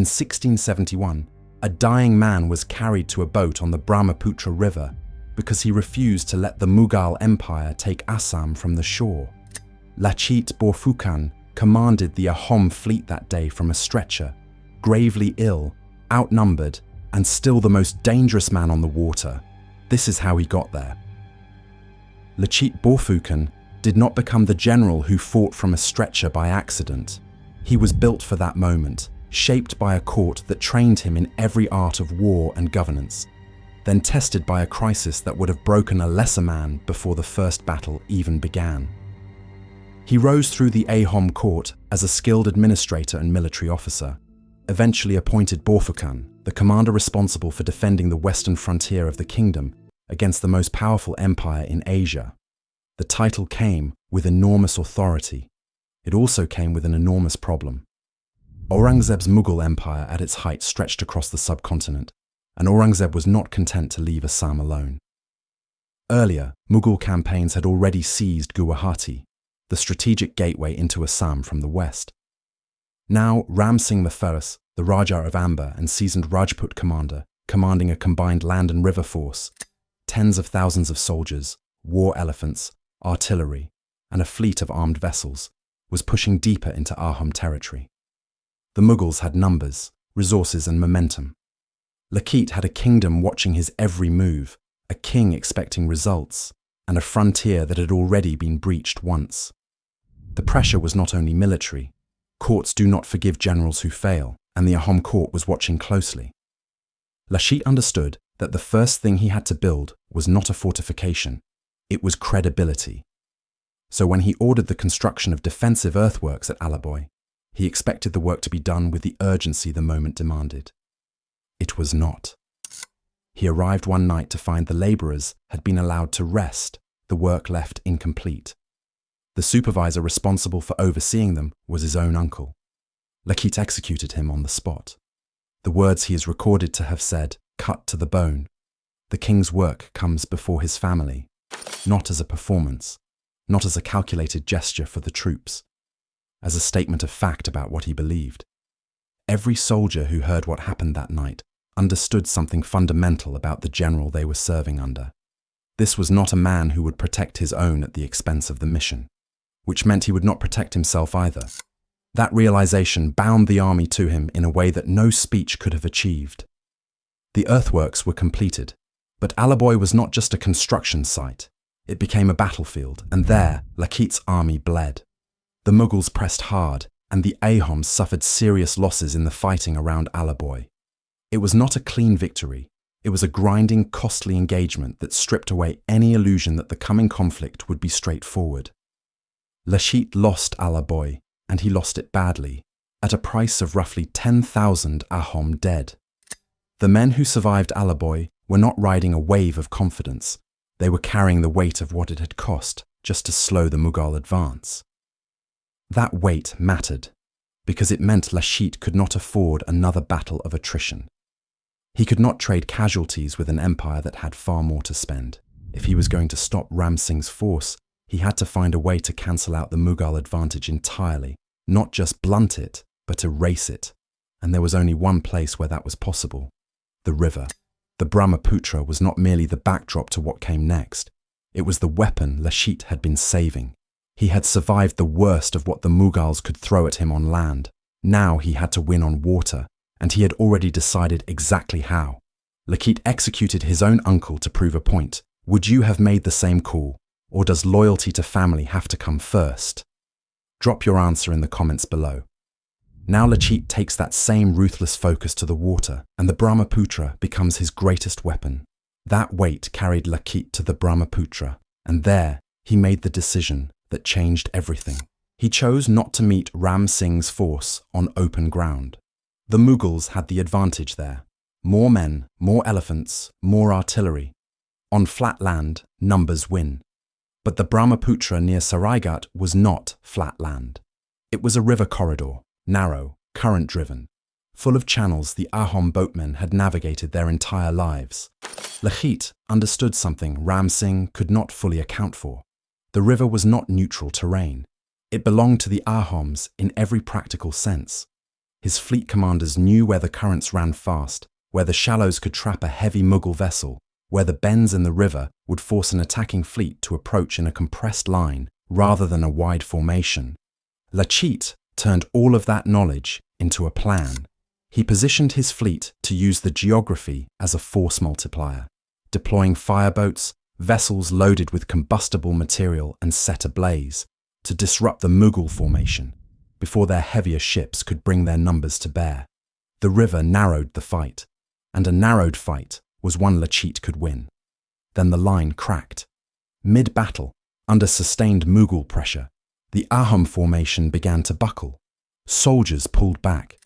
In 1671, a dying man was carried to a boat on the Brahmaputra River because he refused to let the Mughal Empire take Assam from the shore. Lachit Borphukan commanded the Ahom fleet that day from a stretcher, gravely ill, outnumbered, and still the most dangerous man on the water. This is how he got there. Lachit Borphukan did not become the general who fought from a stretcher by accident. He was built for that moment, shaped by a court that trained him in every art of war and governance, then tested by a crisis that would have broken a lesser man before the first battle even began. He rose through the Ahom court as a skilled administrator and military officer, eventually appointed Borphukan, the commander responsible for defending the western frontier of the kingdom against the most powerful empire in Asia. The title came with enormous authority. It also came with an enormous problem. Aurangzeb's Mughal Empire at its height stretched across the subcontinent, and Aurangzeb was not content to leave Assam alone. Earlier, Mughal campaigns had already seized Guwahati, the strategic gateway into Assam from the west. Now, Ram Singh I, the Raja of Amba and seasoned Rajput commander, commanding a combined land and river force, tens of thousands of soldiers, war elephants, artillery, and a fleet of armed vessels, was pushing deeper into Ahom territory. The Mughals had numbers, resources, and momentum. Lachit had a kingdom watching his every move, a king expecting results, and a frontier that had already been breached once. The pressure was not only military. Courts do not forgive generals who fail, and the Ahom court was watching closely. Lachit understood that the first thing he had to build was not a fortification, it was credibility. So when he ordered the construction of defensive earthworks at Alaboy, he expected the work to be done with the urgency the moment demanded. It was not. He arrived one night to find the labourers had been allowed to rest, the work left incomplete. The supervisor responsible for overseeing them was his own uncle. Lachit executed him on the spot. The words he is recorded to have said, cut to the bone. The king's work comes before his family, not as a performance, not as a calculated gesture for the troops, as a statement of fact about what he believed. Every soldier who heard what happened that night understood something fundamental about the general they were serving under. This was not a man who would protect his own at the expense of the mission, which meant he would not protect himself either. That realization bound the army to him in a way that no speech could have achieved. The earthworks were completed, but Alaboy was not just a construction site. It became a battlefield, and there Lachit's army bled. The Mughals pressed hard, and the Ahoms suffered serious losses in the fighting around Alaboy. It was not a clean victory. It was a grinding, costly engagement that stripped away any illusion that the coming conflict would be straightforward. Lachit lost Alaboy, and he lost it badly, at a price of roughly 10,000 Ahom dead. The men who survived Alaboy were not riding a wave of confidence. They were carrying the weight of what it had cost just to slow the Mughal advance. That weight mattered, because it meant Lachit could not afford another battle of attrition. He could not trade casualties with an empire that had far more to spend. If he was going to stop Ram Singh's force, he had to find a way to cancel out the Mughal advantage entirely, not just blunt it, but erase it. And there was only one place where that was possible: the river. The Brahmaputra was not merely the backdrop to what came next. It was the weapon Lachit had been saving. He had survived the worst of what the Mughals could throw at him on land. Now he had to win on water, and he had already decided exactly how. Lachit executed his own uncle to prove a point. Would you have made the same call, or does loyalty to family have to come first? Drop your answer in the comments below. Now Lachit takes that same ruthless focus to the water, and the Brahmaputra becomes his greatest weapon. That weight carried Lachit to the Brahmaputra, and there he made the decision that changed everything. He chose not to meet Ram Singh's force on open ground. The Mughals had the advantage there. More men, more elephants, more artillery. On flat land, numbers win. But the Brahmaputra near Saraighat was not flat land. It was a river corridor, narrow, current-driven, full of channels the Ahom boatmen had navigated their entire lives. Lachit understood something Ram Singh could not fully account for. The river was not neutral terrain. It belonged to the Ahoms in every practical sense. His fleet commanders knew where the currents ran fast, where the shallows could trap a heavy Mughal vessel, where the bends in the river would force an attacking fleet to approach in a compressed line rather than a wide formation. Lachit turned all of that knowledge into a plan. He positioned his fleet to use the geography as a force multiplier, deploying fireboats, vessels loaded with combustible material and set ablaze, to disrupt the Mughal formation before their heavier ships could bring their numbers to bear. The river narrowed the fight, and a narrowed fight was one Lachit could win. Then the line cracked. Mid-battle, under sustained Mughal pressure, the Ahom formation began to buckle. Soldiers pulled back.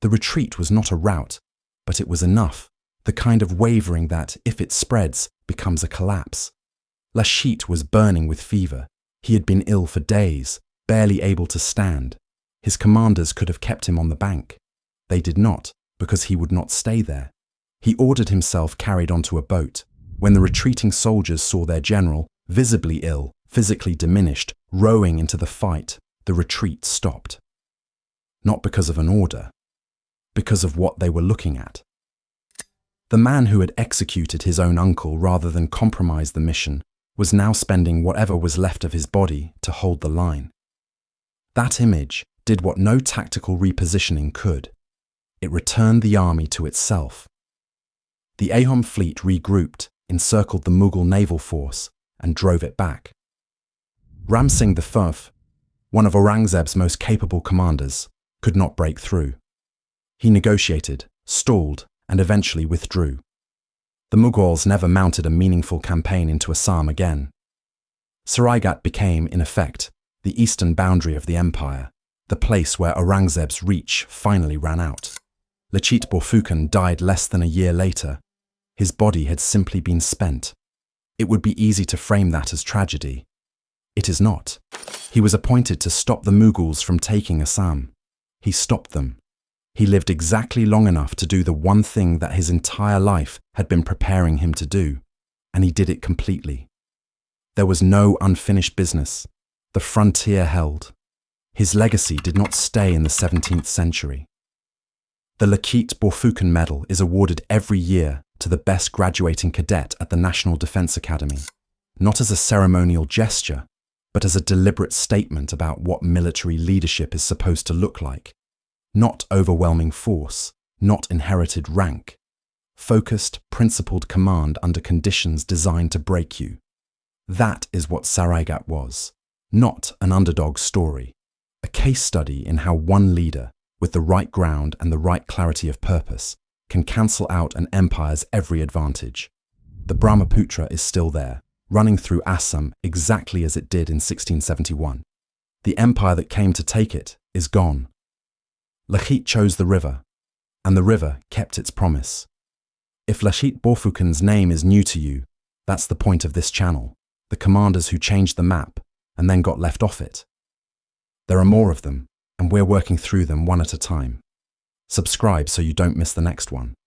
The retreat was not a rout, but it was enough, the kind of wavering that, if it spreads, becomes a collapse. Lachit was burning with fever. He had been ill for days, barely able to stand. His commanders could have kept him on the bank. They did not, because he would not stay there. He ordered himself carried onto a boat. When the retreating soldiers saw their general, visibly ill, physically diminished, rowing into the fight, the retreat stopped. Not because of an order, because of what they were looking at. The man who had executed his own uncle rather than compromise the mission was now spending whatever was left of his body to hold the line. That image did what no tactical repositioning could. It returned the army to itself. The Ahom fleet regrouped, encircled the Mughal naval force, and drove it back. Ram Singh I, one of Aurangzeb's most capable commanders, could not break through. He negotiated, stalled, and eventually withdrew. The Mughals never mounted a meaningful campaign into Assam again. Saraighat became, in effect, the eastern boundary of the empire, the place where Aurangzeb's reach finally ran out. Lachit Borphukan died less than a year later. His body had simply been spent. It would be easy to frame that as tragedy. It is not. He was appointed to stop the Mughals from taking Assam. He stopped them. He lived exactly long enough to do the one thing that his entire life had been preparing him to do, and he did it completely. There was no unfinished business. The frontier held. His legacy did not stay in the 17th century. The Lachit Borphukan Medal is awarded every year to the best graduating cadet at the National Defense Academy, not as a ceremonial gesture, but as a deliberate statement about what military leadership is supposed to look like. Not overwhelming force, not inherited rank. Focused, principled command under conditions designed to break you. That is what Saraighat was, not an underdog story. A case study in how one leader, with the right ground and the right clarity of purpose, can cancel out an empire's every advantage. The Brahmaputra is still there, running through Assam exactly as it did in 1671. The empire that came to take it is gone. Lachit chose the river, and the river kept its promise. If Lachit Borphukan's name is new to you, that's the point of this channel, the commanders who changed the map and then got left off it. There are more of them, and we're working through them one at a time. Subscribe so you don't miss the next one.